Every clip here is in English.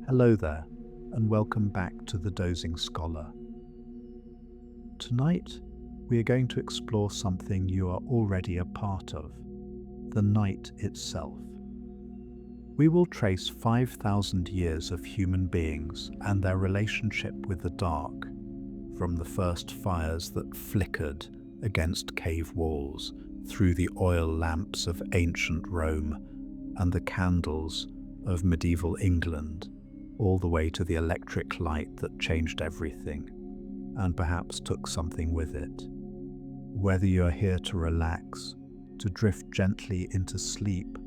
Hello there, and welcome back to The Dozing Scholar. Tonight, we are going to explore something you are already a part of, the night itself. We will trace 5,000 years of human beings and their relationship with the dark, from the first fires that flickered against cave walls, through the oil lamps of ancient Rome and the candles of medieval England, all the way to the electric light that changed everything, and perhaps took something with it. Whether you are here to relax, to drift gently into sleep,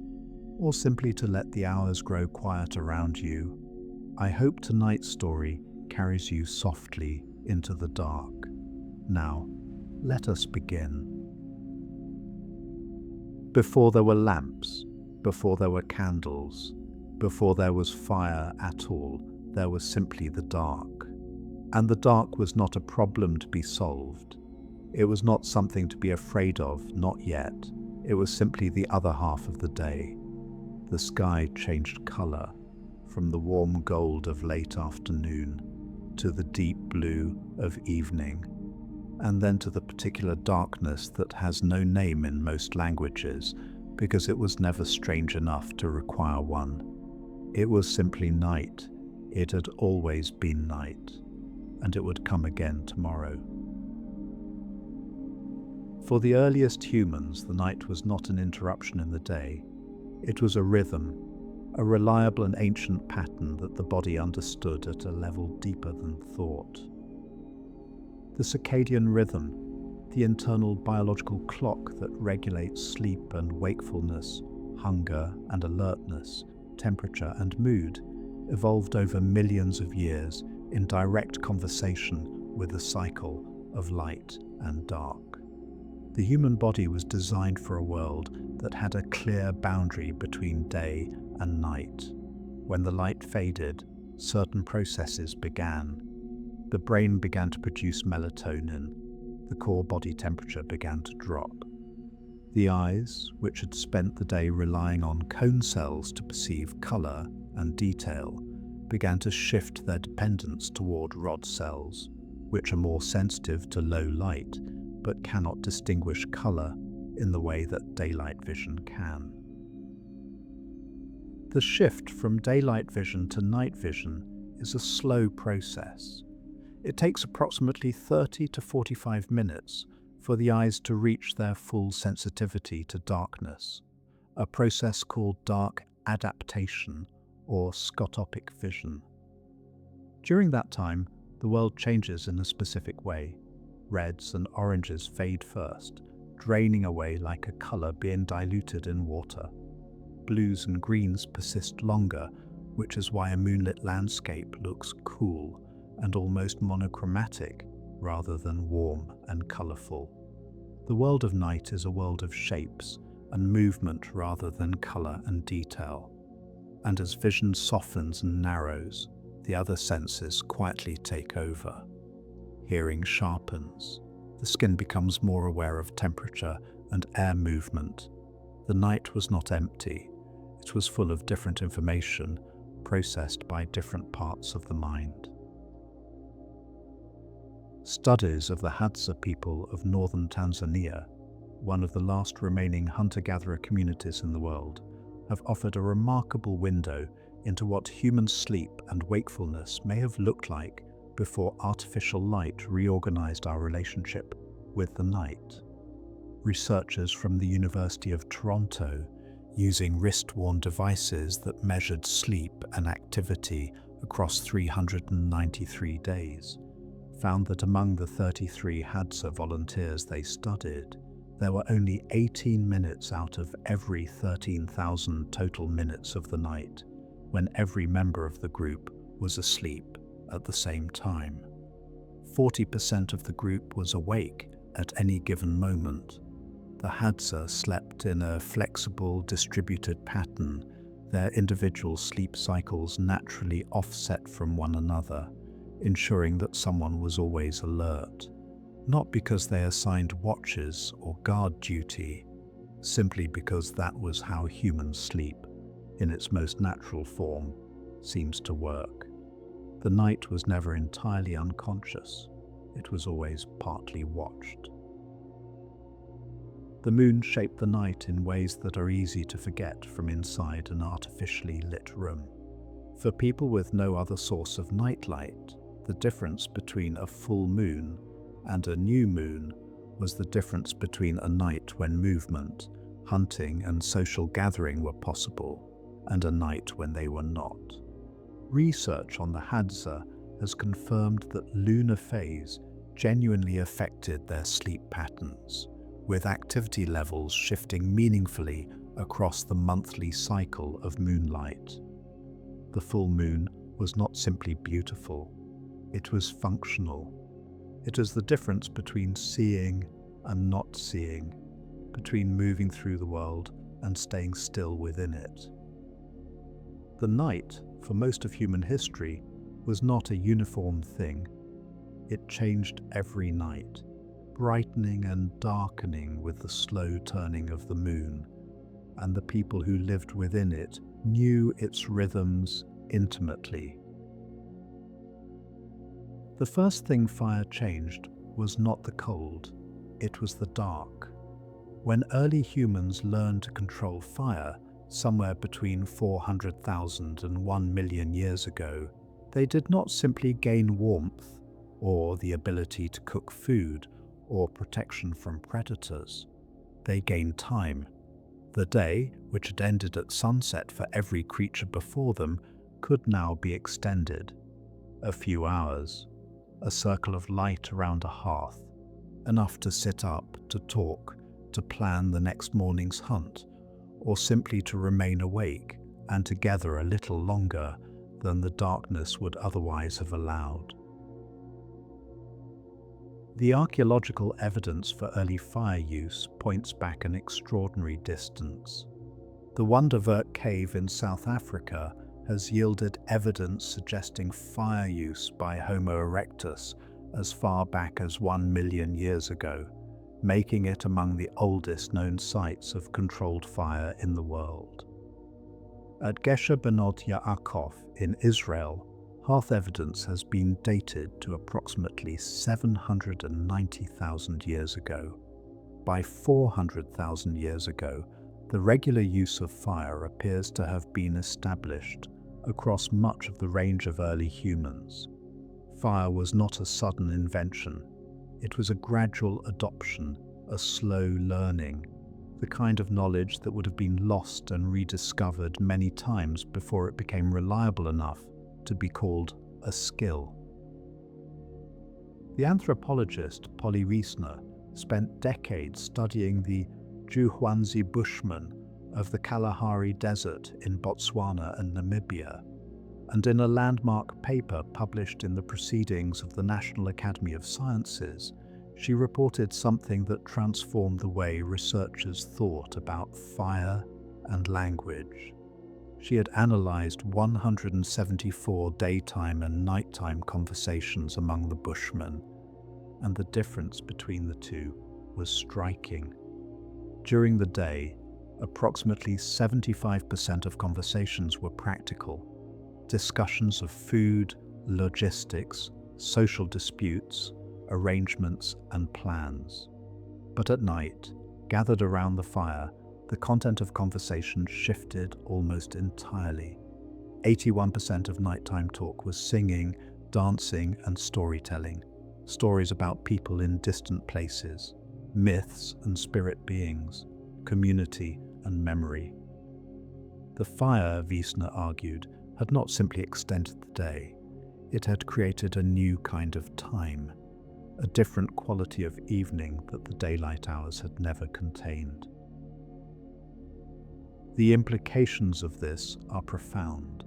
or simply to let the hours grow quiet around you, I hope tonight's story carries you softly into the dark. Now, let us begin. Before there were lamps, before there were candles, before there was fire at all, there was simply the dark. And the dark was not a problem to be solved. It was not something to be afraid of, not yet. It was simply the other half of the day. The sky changed color, from the warm gold of late afternoon to the deep blue of evening, and then to the particular darkness that has no name in most languages because it was never strange enough to require one. It was simply night. It had always been night, and it would come again tomorrow. For the earliest humans, the night was not an interruption in the day. It was a rhythm, a reliable and ancient pattern that the body understood at a level deeper than thought. The circadian rhythm, the internal biological clock that regulates sleep and wakefulness, hunger and alertness, temperature and mood, evolved over millions of years in direct conversation with the cycle of light and dark. The human body was designed for a world that had a clear boundary between day and night. When the light faded, certain processes began. The brain began to produce melatonin. The core body temperature began to drop. The eyes, which had spent the day relying on cone cells to perceive color and detail, began to shift their dependence toward rod cells, which are more sensitive to low light but cannot distinguish color in the way that daylight vision can. The shift from daylight vision to night vision is a slow process. It takes approximately 30 to 45 minutes for the eyes to reach their full sensitivity to darkness, a process called dark adaptation or scotopic vision. During that time, the world changes in a specific way. Reds and oranges fade first, draining away like a color being diluted in water. Blues and greens persist longer, which is why a moonlit landscape looks cool and almost monochromatic rather than warm and colorful. The world of night is a world of shapes and movement rather than color and detail. And as vision softens and narrows, the other senses quietly take over. Hearing sharpens. The skin becomes more aware of temperature and air movement. The night was not empty. It was full of different information processed by different parts of the mind. Studies of the Hadza people of northern Tanzania, one of the last remaining hunter-gatherer communities in the world, have offered a remarkable window into what human sleep and wakefulness may have looked like before artificial light reorganized our relationship with the night. Researchers from the University of Toronto, using wrist-worn devices that measured sleep and activity across 393 days, found that among the 33 Hadza volunteers they studied, there were only 18 minutes out of every 13,000 total minutes of the night when every member of the group was asleep at the same time. 40% of the group was awake at any given moment. The Hadza slept in a flexible, distributed pattern, their individual sleep cycles naturally offset from one another, ensuring that someone was always alert, not because they assigned watches or guard duty, simply because that was how humans sleep, in its most natural form, seems to work. The night was never entirely unconscious. It was always partly watched. The moon shaped the night in ways that are easy to forget from inside an artificially lit room. For people with no other source of nightlight, the difference between a full moon and a new moon was the difference between a night when movement, hunting, and social gathering were possible, and a night when they were not. Research on the Hadza has confirmed that lunar phase genuinely affected their sleep patterns, with activity levels shifting meaningfully across the monthly cycle of moonlight. The full moon was not simply beautiful, it was functional. It is the difference between seeing and not seeing, between moving through the world and staying still within it. The night, for most of human history, was not a uniform thing. It changed every night, brightening and darkening with the slow turning of the moon, and the people who lived within it knew its rhythms intimately. The first thing fire changed was not the cold, it was the dark. When early humans learned to control fire, somewhere between 400,000 and 1 million years ago, they did not simply gain warmth, or the ability to cook food, or protection from predators. They gained time. The day, which had ended at sunset for every creature before them, could now be extended. A few hours, a circle of light around a hearth, enough to sit up, to talk, to plan the next morning's hunt, or simply to remain awake and together a little longer than the darkness would otherwise have allowed. The archaeological evidence for early fire use points back an extraordinary distance. The Wonderwerk cave in South Africa has yielded evidence suggesting fire use by Homo erectus as far back as 1 million years ago, making it among the oldest known sites of controlled fire in the world. At Gesher Benot Yaakov in Israel, hearth evidence has been dated to approximately 790,000 years ago. By 400,000 years ago, the regular use of fire appears to have been established across much of the range of early humans. Fire was not a sudden invention. It was a gradual adoption, a slow learning, the kind of knowledge that would have been lost and rediscovered many times before it became reliable enough to be called a skill. The anthropologist Polly Wiesner spent decades studying the Juhwanzi Bushmen of the Kalahari Desert in Botswana and Namibia, and in a landmark paper published in the Proceedings of the National Academy of Sciences, she reported something that transformed the way researchers thought about fire and language. She had analyzed 174 daytime and nighttime conversations among the Bushmen, and the difference between the two was striking. During the day, approximately 75% of conversations were practical, discussions of food, logistics, social disputes, arrangements, and plans. But at night, gathered around the fire, the content of conversation shifted almost entirely. 81% of nighttime talk was singing, dancing, and storytelling. Stories about people in distant places, myths and spirit beings, community and memory. The fire, Wiesner argued, had not simply extended the day. It had created a new kind of time, a different quality of evening that the daylight hours had never contained. The implications of this are profound.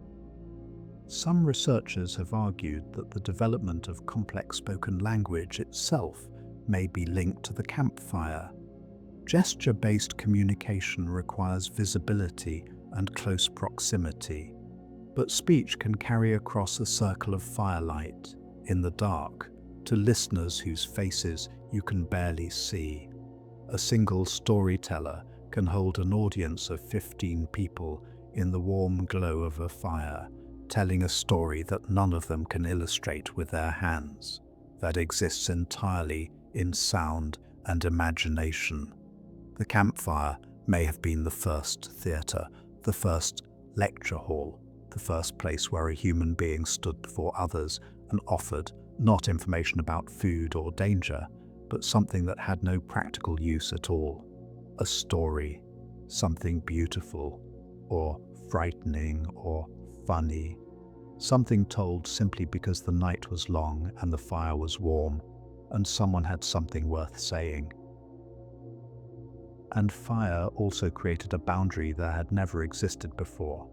Some researchers have argued that the development of complex spoken language itself may be linked to the campfire. Gesture-based communication requires visibility and close proximity, but speech can carry across a circle of firelight, in the dark, to listeners whose faces you can barely see. A single storyteller can hold an audience of 15 people in the warm glow of a fire, telling a story that none of them can illustrate with their hands, that exists entirely in sound and imagination. The campfire may have been the first theatre, the first lecture hall, the first place where a human being stood before others and offered not information about food or danger, but something that had no practical use at all. A story, something beautiful, or frightening, or funny. Something told simply because the night was long and the fire was warm, and someone had something worth saying. And fire also created a boundary that had never existed before.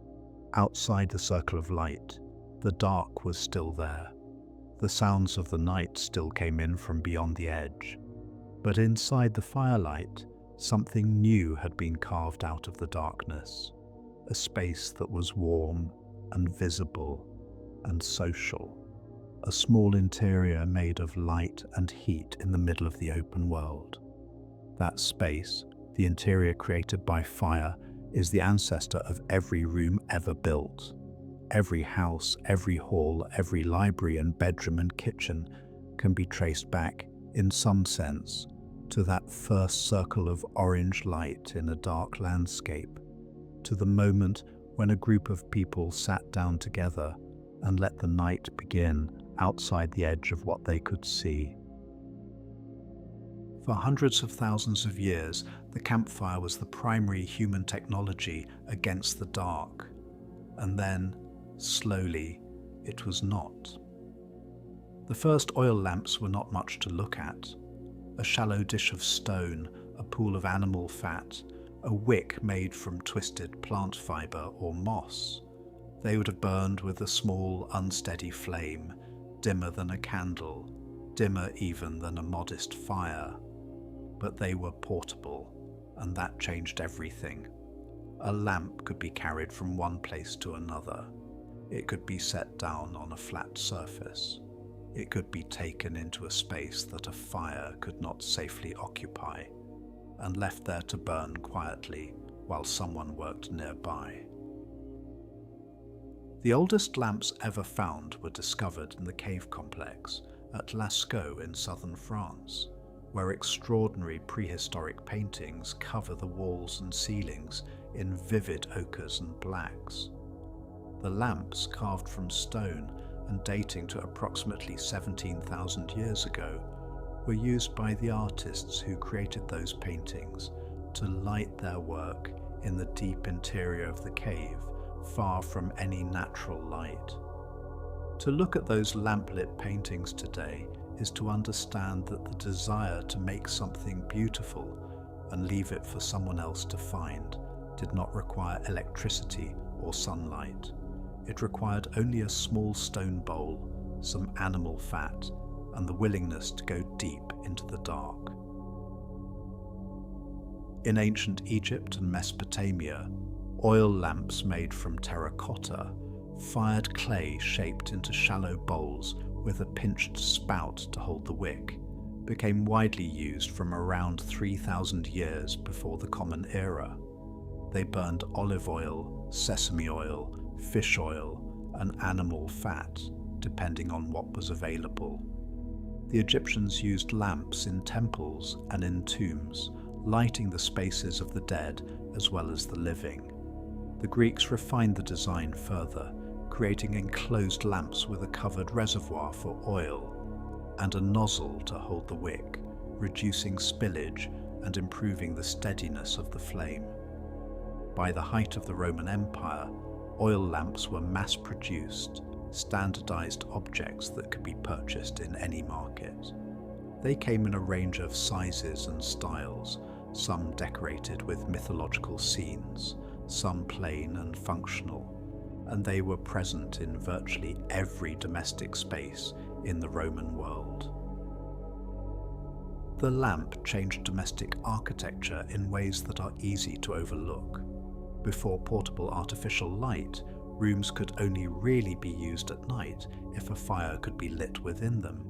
Outside the circle of light, the dark was still there. The sounds of the night still came in from beyond the edge. But inside the firelight, something new had been carved out of the darkness. A space that was warm and visible and social. A small interior made of light and heat in the middle of the open world. That space, the interior created by fire, is the ancestor of every room ever built. Every house, every hall, every library and bedroom and kitchen can be traced back, in some sense, to that first circle of orange light in a dark landscape, to the moment when a group of people sat down together and let the night begin outside the edge of what they could see. For hundreds of thousands of years, the campfire was the primary human technology against the dark. And then, slowly, it was not. The first oil lamps were not much to look at. A shallow dish of stone, a pool of animal fat, a wick made from twisted plant fibre or moss. They would have burned with a small, unsteady flame, dimmer than a candle, dimmer even than a modest fire. But they were portable, and that changed everything. A lamp could be carried from one place to another. It could be set down on a flat surface. It could be taken into a space that a fire could not safely occupy, and left there to burn quietly while someone worked nearby. The oldest lamps ever found were discovered in the cave complex at Lascaux in southern France, where extraordinary prehistoric paintings cover the walls and ceilings in vivid ochres and blacks. The lamps, carved from stone and dating to approximately 17,000 years ago, were used by the artists who created those paintings to light their work in the deep interior of the cave, far from any natural light. To look at those lamplit paintings today is to understand that the desire to make something beautiful and leave it for someone else to find did not require electricity or sunlight. It required only a small stone bowl, some animal fat, and the willingness to go deep into the dark. In ancient Egypt and Mesopotamia, oil lamps made from terracotta, fired clay shaped into shallow bowls with a pinched spout to hold the wick, became widely used from around 3,000 years before the Common Era. They burned olive oil, sesame oil, fish oil, and animal fat, depending on what was available. The Egyptians used lamps in temples and in tombs, lighting the spaces of the dead as well as the living. The Greeks refined the design further, creating enclosed lamps with a covered reservoir for oil and a nozzle to hold the wick, reducing spillage and improving the steadiness of the flame. By the height of the Roman Empire, oil lamps were mass-produced, standardized objects that could be purchased in any market. They came in a range of sizes and styles, some decorated with mythological scenes, some plain and functional, and they were present in virtually every domestic space in the Roman world. The lamp changed domestic architecture in ways that are easy to overlook. Before portable artificial light, rooms could only really be used at night if a fire could be lit within them,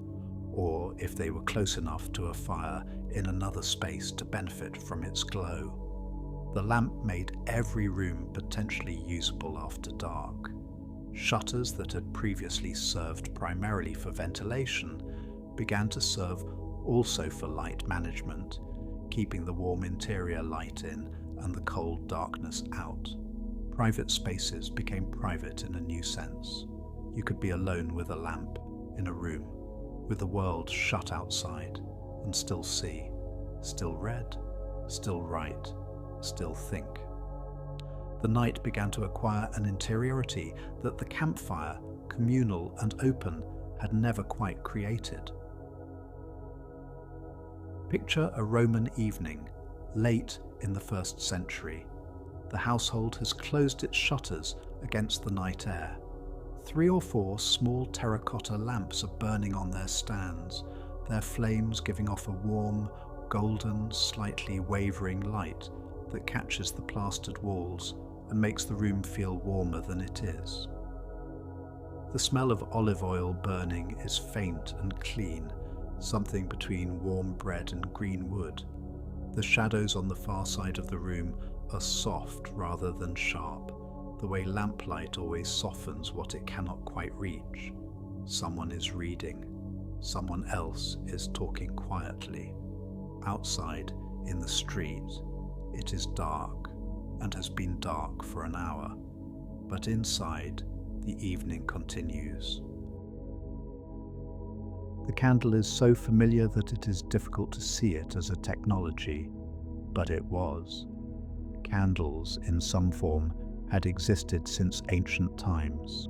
or if they were close enough to a fire in another space to benefit from its glow. The lamp made every room potentially usable after dark. Shutters that had previously served primarily for ventilation began to serve also for light management, keeping the warm interior light in and the cold darkness out. Private spaces became private in a new sense. You could be alone with a lamp, in a room, with the world shut outside, and still see, still read, still write, still think. The night began to acquire an interiority that the campfire, communal and open, had never quite created. Picture a Roman evening, late in the 1st century. The household has closed its shutters against the night air. 3 or 4 small terracotta lamps are burning on their stands, their flames giving off a warm, golden, slightly wavering light that catches the plastered walls and makes the room feel warmer than it is. The smell of olive oil burning is faint and clean, something between warm bread and green wood. The shadows on the far side of the room are soft rather than sharp, the way lamplight always softens what it cannot quite reach. Someone is reading. Someone else is talking quietly. Outside, in the street, it is dark and has been dark for an hour, but inside, the evening continues. The candle is so familiar that it is difficult to see it as a technology, but it was. Candles, in some form, had existed since ancient times.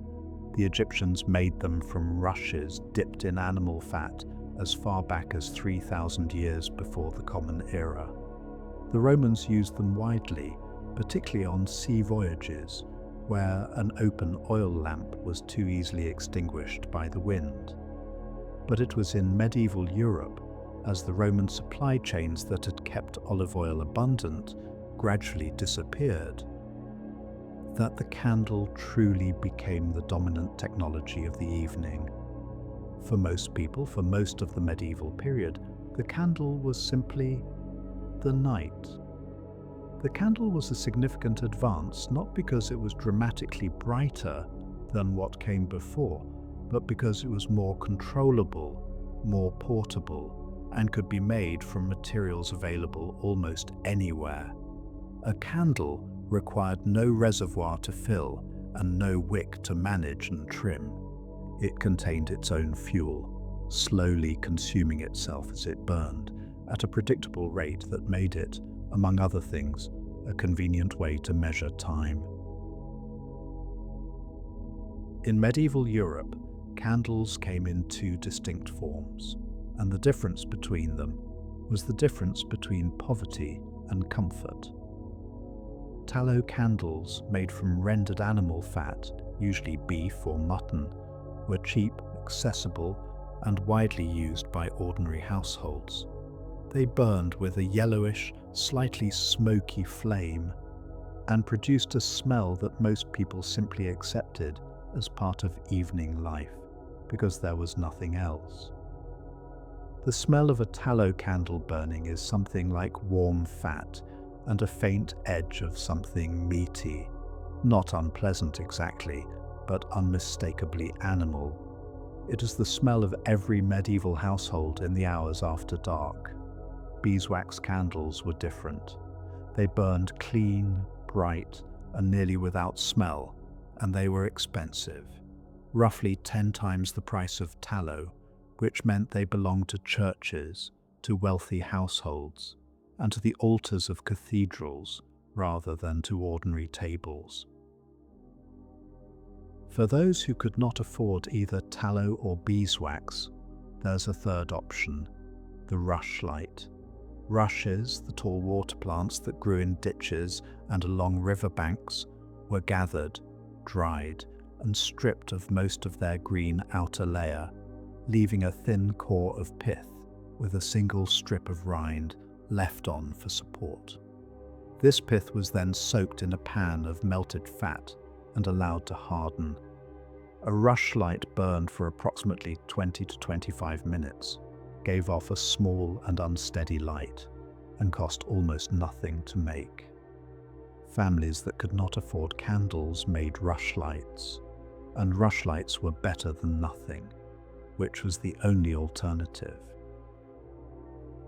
The Egyptians made them from rushes dipped in animal fat as far back as 3,000 years before the Common Era. The Romans used them widely, particularly on sea voyages, where an open oil lamp was too easily extinguished by the wind. But it was in medieval Europe, as the Roman supply chains that had kept olive oil abundant gradually disappeared, that the candle truly became the dominant technology of the evening. For most people, for most of the medieval period, the candle was simply the night. The candle was a significant advance, not because it was dramatically brighter than what came before, but because it was more controllable, more portable, and could be made from materials available almost anywhere. A candle required no reservoir to fill and no wick to manage and trim. It contained its own fuel, slowly consuming itself as it burned, at a predictable rate that made it, among other things, a convenient way to measure time. In medieval Europe, candles came in 2 distinct forms, and the difference between them was the difference between poverty and comfort. Tallow candles made from rendered animal fat, usually beef or mutton, were cheap, accessible, and widely used by ordinary households. They burned with a yellowish, slightly smoky flame and produced a smell that most people simply accepted as part of evening life, because there was nothing else. The smell of a tallow candle burning is something like warm fat and a faint edge of something meaty, not unpleasant exactly, but unmistakably animal. It is the smell of every medieval household in the hours after dark. Beeswax candles were different. They burned clean, bright, and nearly without smell, and they were expensive, roughly 10 times the price of tallow, which meant they belonged to churches, to wealthy households, and to the altars of cathedrals rather than to ordinary tables. For those who could not afford either tallow or beeswax, there's a third option, the rushlight. Rushes, the tall water plants that grew in ditches and along river banks, were gathered, dried, and stripped of most of their green outer layer, leaving a thin core of pith with a single strip of rind left on for support. This pith was then soaked in a pan of melted fat and allowed to harden. A rushlight burned for approximately 20 to 25 minutes, gave off a small and unsteady light, and cost almost nothing to make. Families that could not afford candles made rushlights, and rushlights were better than nothing, which was the only alternative.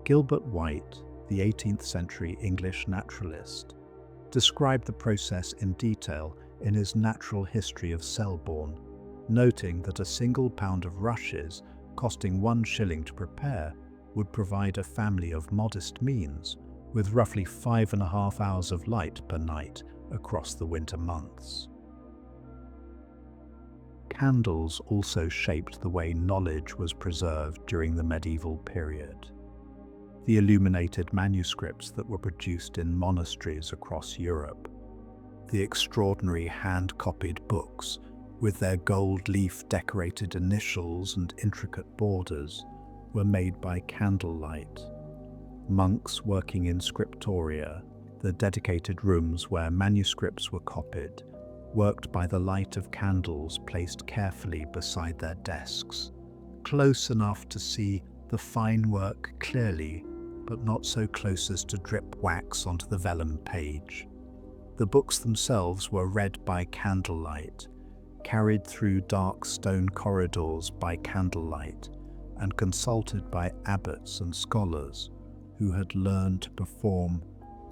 Gilbert White, the 18th century English naturalist, described the process in detail in his Natural History of Selborne, noting that a single pound of rushes, costing 1 shilling to prepare, would provide a family of modest means with roughly 5.5 hours of light per night across the winter months. Candles also shaped the way knowledge was preserved during the medieval period. The illuminated manuscripts that were produced in monasteries across Europe, the extraordinary hand-copied books with their gold leaf-decorated initials and intricate borders, were made by candlelight. Monks working in scriptoria, the dedicated rooms where manuscripts were copied, worked by the light of candles placed carefully beside their desks, close enough to see the fine work clearly, but not so close as to drip wax onto the vellum page. The books themselves were read by candlelight, carried through dark stone corridors by candlelight, and consulted by abbots and scholars who had learned to perform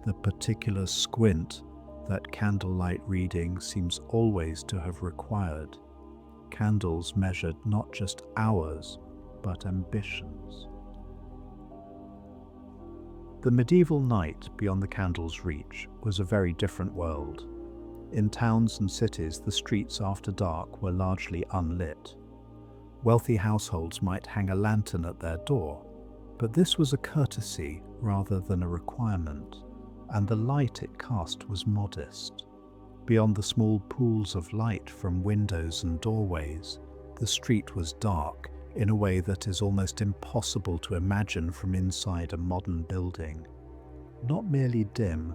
the particular squint that candlelight reading seems always to have required. Candles measured not just hours, but ambitions. The medieval night beyond the candle's reach was a very different world. In towns and cities, the streets after dark were largely unlit. Wealthy households might hang a lantern at their door, but this was a courtesy rather than a requirement, and the light it cast was modest. Beyond the small pools of light from windows and doorways, the street was dark in a way that is almost impossible to imagine from inside a modern building. Not merely dim,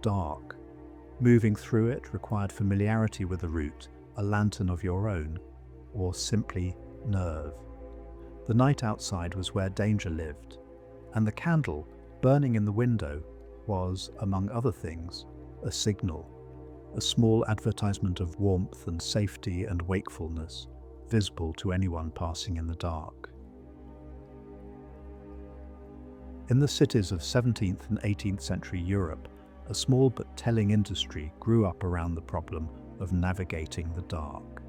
dark. Moving through it required familiarity with the route, a lantern of your own, or simply nerve. The night outside was where danger lived, and the candle burning in the window was, among other things, a signal, a small advertisement of warmth and safety and wakefulness, visible to anyone passing in the dark. In the cities of 17th and 18th century Europe, a small but telling industry grew up around the problem of navigating the dark.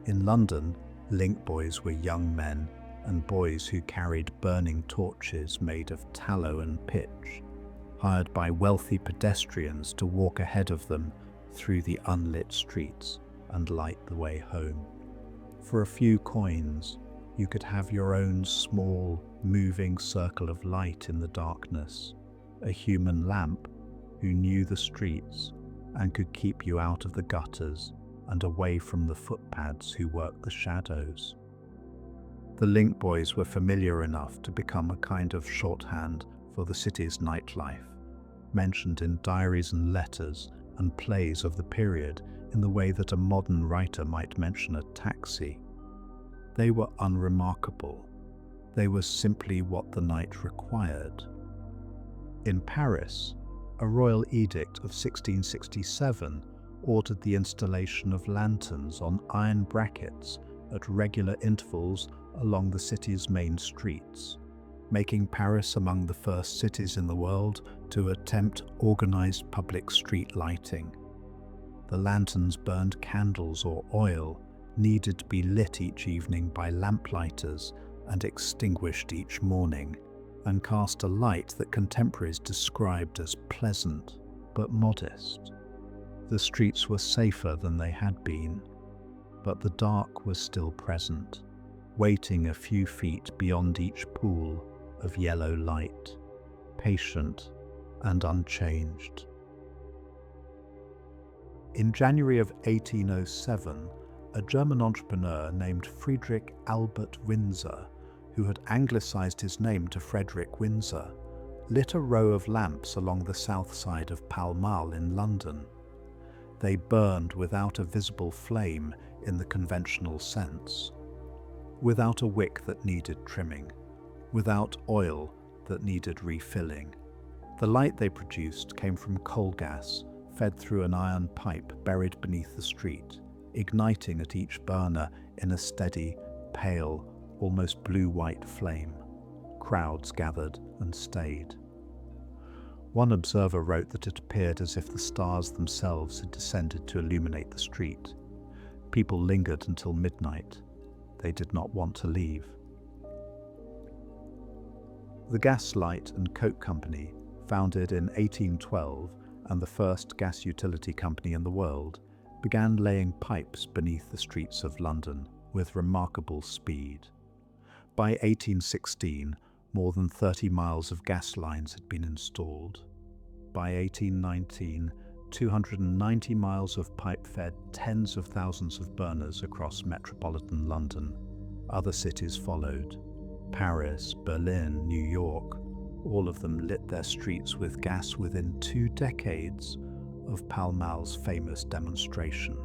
In London, link boys were young men and boys who carried burning torches made of tallow and pitch, hired by wealthy pedestrians to walk ahead of them through the unlit streets and light the way home. For a few coins, you could have your own small, moving circle of light in the darkness, a human lamp who knew the streets and could keep you out of the gutters and away from the footpads who worked the shadows. The link boys were familiar enough to become a kind of shorthand for the city's nightlife, mentioned in diaries and letters and plays of the period in the way that a modern writer might mention a taxi. They were unremarkable. They were simply what the night required. In Paris, a royal edict of 1667 ordered the installation of lanterns on iron brackets at regular intervals along the city's main streets, making Paris among the first cities in the world to attempt organized public street lighting. The lanterns burned candles or oil, needed to be lit each evening by lamplighters and extinguished each morning, and cast a light that contemporaries described as pleasant but modest. The streets were safer than they had been, but the dark was still present, waiting a few feet beyond each pool of yellow light, patient and unchanged. In January of 1807, a German entrepreneur named Friedrich Albert Windsor, who had anglicized his name to Frederick Windsor, lit a row of lamps along the south side of Pall Mall in London. They burned without a visible flame in the conventional sense, without a wick that needed trimming, without oil that needed refilling. The light they produced came from coal gas, fed through an iron pipe buried beneath the street, igniting at each burner in a steady, pale, almost blue-white flame. Crowds gathered and stayed. One observer wrote that it appeared as if the stars themselves had descended to illuminate the street. People lingered until midnight. They did not want to leave. The Gas, Light and Coke Company, founded in 1812 and the first gas utility company in the world, began laying pipes beneath the streets of London with remarkable speed. By 1816, more than 30 miles of gas lines had been installed. By 1819, 290 miles of pipe fed tens of thousands of burners across metropolitan London. Other cities followed. Paris, Berlin, New York, all of them lit their streets with gas within 2 decades of Pall Mall's famous demonstration.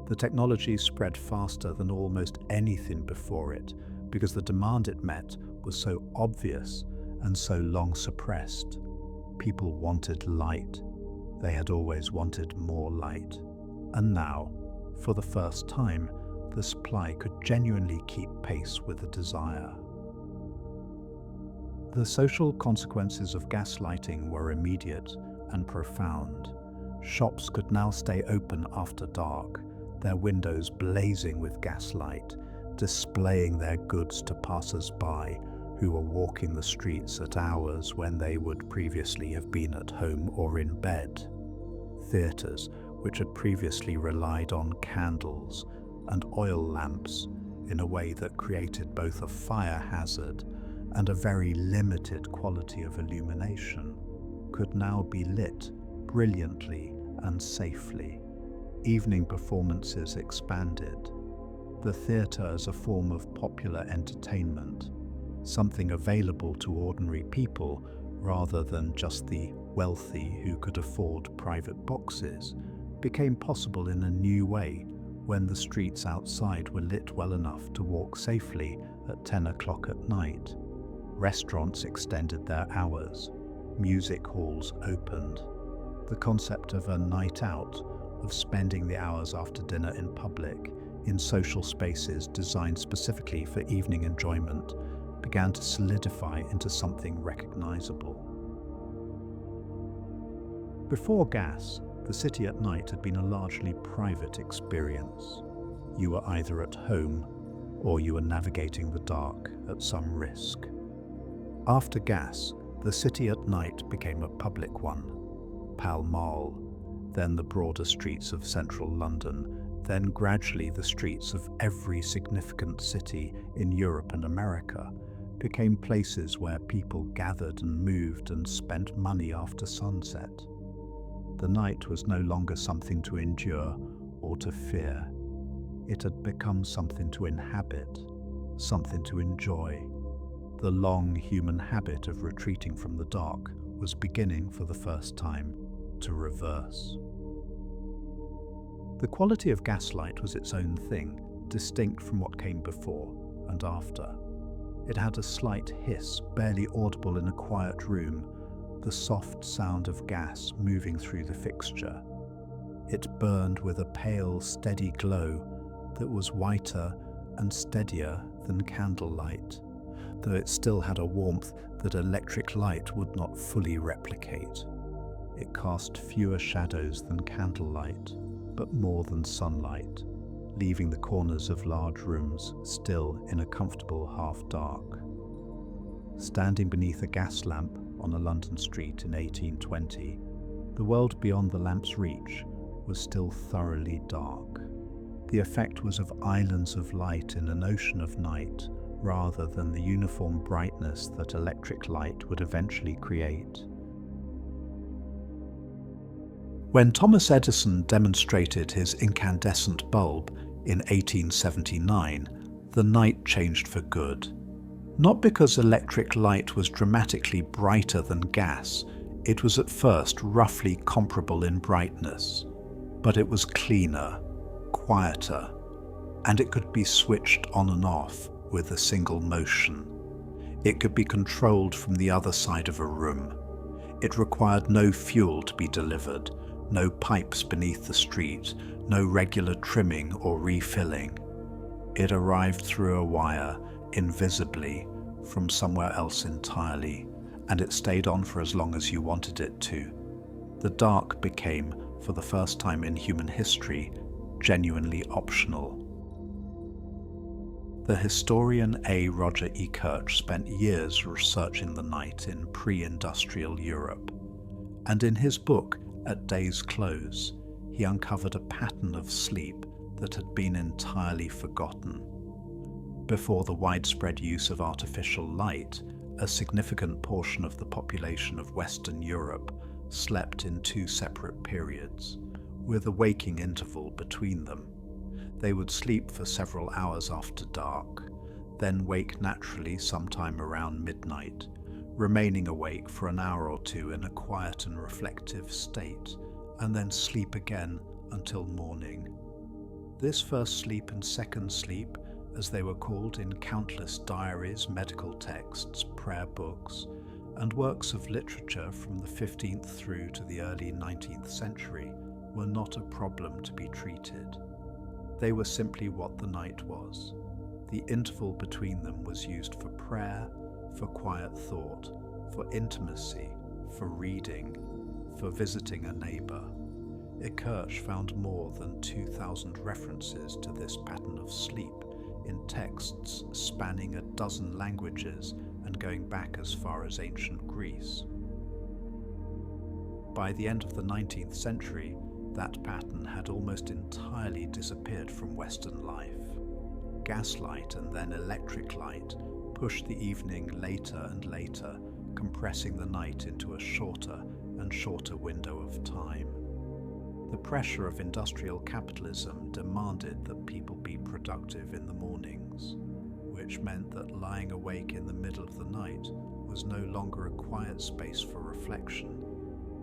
The technology spread faster than almost anything before it because the demand it met was so obvious and so long suppressed. People wanted light. They had always wanted more light. And now, for the first time, the supply could genuinely keep pace with the desire. The social consequences of gas lighting were immediate and profound. Shops could now stay open after dark, their windows blazing with gaslight, displaying their goods to passers-by who were walking the streets at hours when they would previously have been at home or in bed. Theatres, which had previously relied on candles and oil lamps in a way that created both a fire hazard and a very limited quality of illumination, could now be lit brilliantly and safely. Evening performances expanded. The theatre as a form of popular entertainment, something available to ordinary people rather than just the wealthy who could afford private boxes, became possible in a new way when the streets outside were lit well enough to walk safely at 10 o'clock at night. Restaurants extended their hours. Music halls opened. The concept of a night out, of spending the hours after dinner in public, in social spaces designed specifically for evening enjoyment, began to solidify into something recognizable. Before gas, the city at night had been a largely private experience. You were either at home or you were navigating the dark at some risk. After gas, the city at night became a public one. Pall Mall, then the broader streets of central London, then gradually the streets of every significant city in Europe and America, became places where people gathered and moved and spent money after sunset. The night was no longer something to endure or to fear. It had become something to inhabit, something to enjoy. The long human habit of retreating from the dark was beginning for the first time to reverse. The quality of gaslight was its own thing, distinct from what came before and after. It had a slight hiss, barely audible in a quiet room, the soft sound of gas moving through the fixture. It burned with a pale, steady glow that was whiter and steadier than candlelight, though it still had a warmth that electric light would not fully replicate. It cast fewer shadows than candlelight, but more than sunlight, leaving the corners of large rooms still in a comfortable half-dark. Standing beneath a gas lamp on a London street in 1820, the world beyond the lamp's reach was still thoroughly dark. The effect was of islands of light in an ocean of night, rather than the uniform brightness that electric light would eventually create. When Thomas Edison demonstrated his incandescent bulb in 1879, the night changed for good. Not because electric light was dramatically brighter than gas, it was at first roughly comparable in brightness, but it was cleaner, quieter, and it could be switched on and off with a single motion. It could be controlled from the other side of a room. It required no fuel to be delivered, No pipes beneath the street, no regular trimming or refilling. It arrived through a wire, invisibly, from somewhere else entirely, and it stayed on for as long as you wanted it to. The dark became, for the first time in human history, genuinely optional. The historian A. Roger E. Kirch spent years researching the night in pre-industrial Europe, and in his book, At Day's Close, he uncovered a pattern of sleep that had been entirely forgotten. Before the widespread use of artificial light, a significant portion of the population of Western Europe slept in two separate periods, with a waking interval between them. They would sleep for several hours after dark, then wake naturally sometime around midnight, remaining awake for an hour or two in a quiet and reflective state, and then sleep again until morning. This first sleep and second sleep, as they were called in countless diaries, medical texts, prayer books, and works of literature from the 15th through to the early 19th century, were not a problem to be treated. They were simply what the night was. The interval between them was used for prayer, for quiet thought, for intimacy, for reading, for visiting a neighbor. Kirch found more than 2,000 references to this pattern of sleep in texts spanning a dozen languages and going back as far as ancient Greece. By the end of the 19th century, that pattern had almost entirely disappeared from Western life. Gaslight and then electric light pushed the evening later and later, compressing the night into a shorter and shorter window of time. The pressure of industrial capitalism demanded that people be productive in the mornings, which meant that lying awake in the middle of the night was no longer a quiet space for reflection,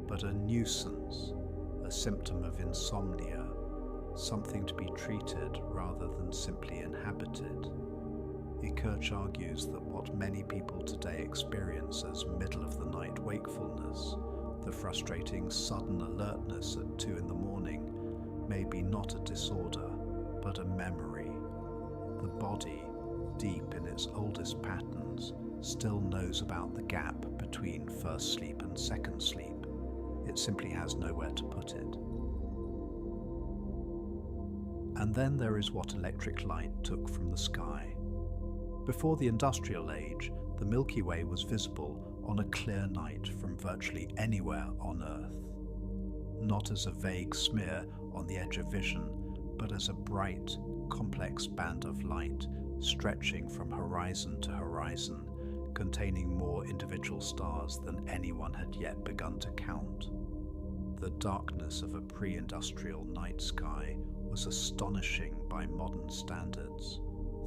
but a nuisance, a symptom of insomnia, something to be treated rather than simply inhabited. Kirch argues that what many people today experience as middle-of-the-night wakefulness, the frustrating sudden alertness at 2 a.m, may be not a disorder, but a memory. The body, deep in its oldest patterns, still knows about the gap between first sleep and second sleep. It simply has nowhere to put it. And then there is what electric light took from the sky. Before the industrial age, the Milky Way was visible on a clear night from virtually anywhere on Earth. Not as a vague smear on the edge of vision, but as a bright, complex band of light stretching from horizon to horizon, containing more individual stars than anyone had yet begun to count. The darkness of a pre-industrial night sky was astonishing by modern standards.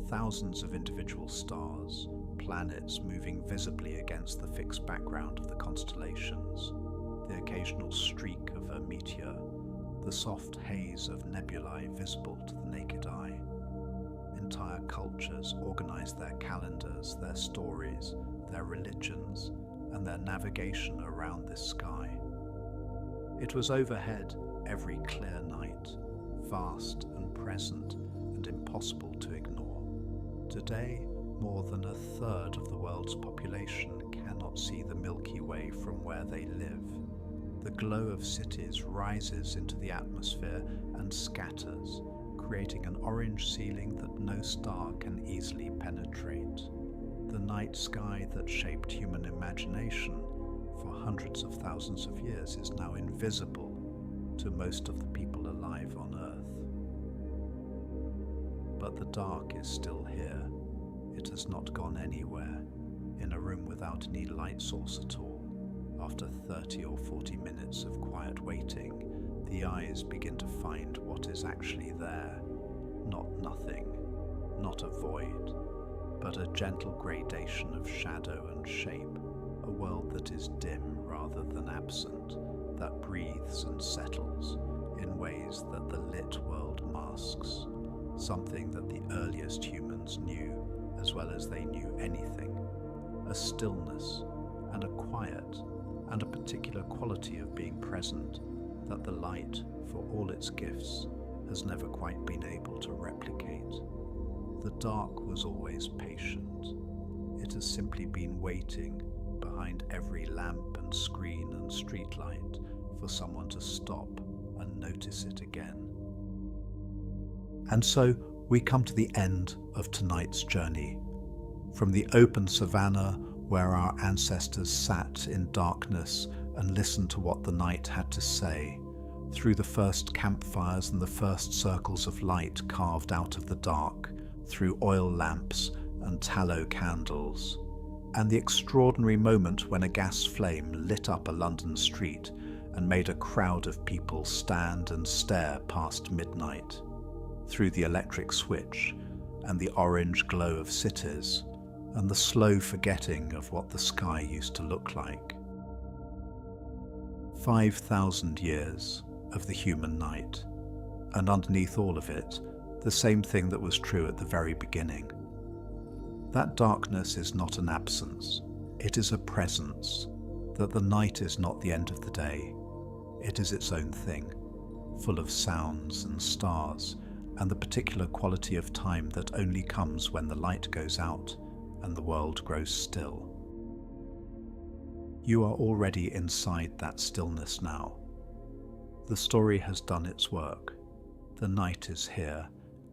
Thousands of individual stars, planets moving visibly against the fixed background of the constellations, the occasional streak of a meteor, the soft haze of nebulae visible to the naked eye. Entire cultures organized their calendars, their stories, their religions, and their navigation around this sky. It was overhead every clear night, vast and present and impossible to ignore. Today, more than a third of the world's population cannot see the Milky Way from where they live. The glow of cities rises into the atmosphere and scatters, creating an orange ceiling that no star can easily penetrate. The night sky that shaped human imagination for hundreds of thousands of years is now invisible to most of the people alive on Earth. But the dark is still here. It has not gone anywhere. In a room without any light source at all, after 30 or 40 minutes of quiet waiting, the eyes begin to find what is actually there. Not nothing, not a void, but a gentle gradation of shadow and shape, a world that is dim rather than absent, that breathes and settles in ways that the lit world masks, something that the earliest humans knew as well as they knew anything, a stillness and a quiet and a particular quality of being present that the light, for all its gifts, has never quite been able to replicate. The dark was always patient. It has simply been waiting behind every lamp and screen and streetlight for someone to stop and notice it again. And so we come to the end of tonight's journey. From the open savannah where our ancestors sat in darkness and listened to what the night had to say, through the first campfires and the first circles of light carved out of the dark, through oil lamps and tallow candles, and the extraordinary moment when a gas flame lit up a London street and made a crowd of people stand and stare past midnight, through the electric switch and the orange glow of cities, and the slow forgetting of what the sky used to look like. 5,000 years of the human night, and underneath all of it, the same thing that was true at the very beginning. That darkness is not an absence, it is a presence, that the night is not the end of the day, it is its own thing, full of sounds and stars, and the particular quality of time that only comes when the light goes out and the world grows still. You are already inside that stillness now. The story has done its work. The night is here,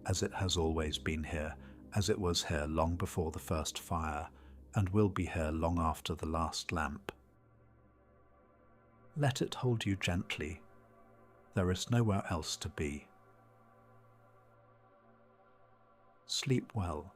as it has always been here, as it was here long before the first fire, and will be here long after the last lamp. Let it hold you gently. There is nowhere else to be. Sleep well.